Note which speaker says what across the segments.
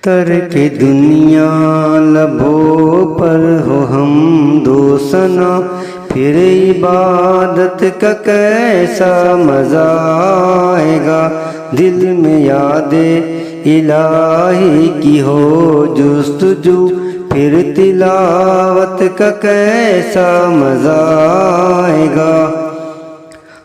Speaker 1: ترک دنیا لبوں پر ہو حمد و ثنا، پھر عبادت کا کیسا مزہ آئے گا۔ دل میں یاد الہی کی ہو جستجو، پھر تلاوت کا کیسا مزہ آئے گا۔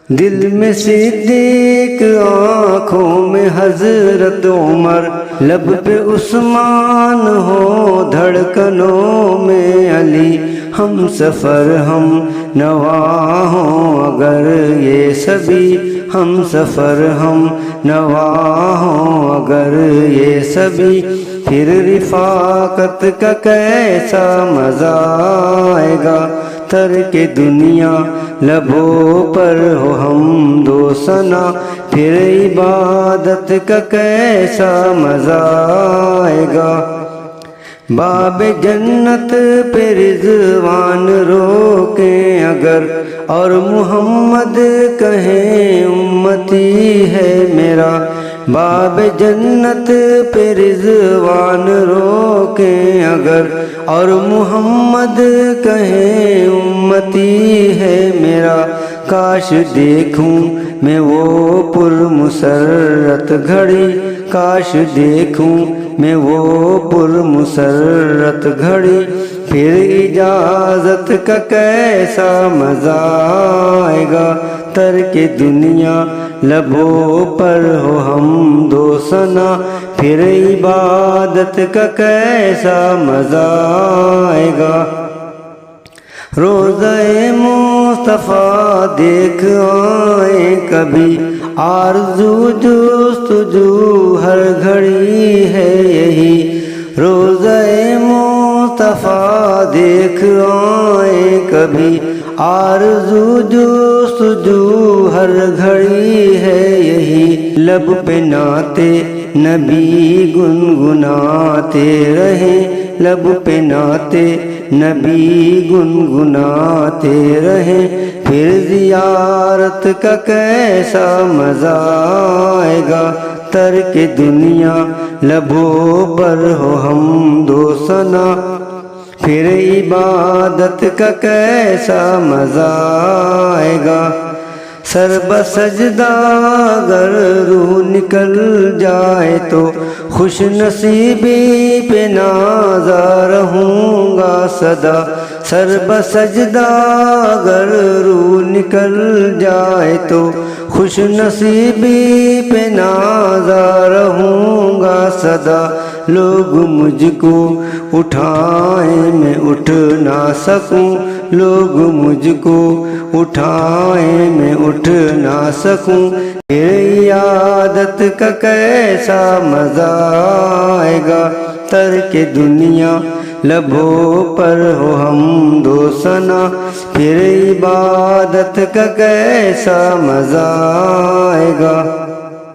Speaker 1: دل میں صدیق، آنکھوں میں حضرت عمر، لب پہ عثمان ہو، دھڑکنوں میں علی، ہم سفر ہم نوا ہوں اگر یہ سبھی، ہم سفر ہم نوا ہوں اگر یہ سبھی، پھر رفاقت کا کیسا مزہ آئے گا۔ ترک دنیا لبوں پر ہو حمد و ثنا، پھر عبادت کا کیسا مزہ آئے گا۔ باب جنت پہ رضوان روکیں اگر، اور محمد کہیں امتی ہے میرا، باب جنت پہ رضوان روکیں اگر، اور محمد کہیں امتی ہے میرا، کاش دیکھوں میں وہ پر مسرت گھڑی، کاش دیکھوں میں وہ پر مسرت گھڑی، پھر اجازت کا کیسا مزہ آئے گا۔ ترک دنیا لبوں پر ہو حمد و ثنا، پھر عبادت کا کیسا مزہ آئے گا۔ روضہ مصطفیٰ دیکھ آئیں کبھی، آرزو جستجو ہر گھڑی ہے یہی، روضہ مصطفیٰ دیکھ آئیں کبھی، آرزو جستجو ہر گھڑی ہے یہی، لب پہ نعت نبی گنگناتے رہیں، لب پہ نعت نبی گنگناتے رہیں، پھر زیارت کا کیسا مزہ آئے گا۔ ترک دنیا لبوں پر ہو حمد و ثنا، پھر عبادت کا کیسا مزہ آئے گا۔ سر بسجدہ اگر روح نکل جائے تو، خوش نصیبی پہ نازا رہوں گا سدا، سر بسجدہ اگر روح نکل جائے تو، خوش نصیبی پہ نازا رہوں گا سدا، لوگ مجھ کو اٹھائیں میں اٹھ نہ سکوں، لوگ مجھ کو اٹھائیں میں اٹھ نہ سکوں، پھر عیادت کا کیسا مزہ آئے گا۔ ترک دنیا لبوں پر ہو حمد و ثنا، پھر عبادت کا کیسا مزہ آئے گا۔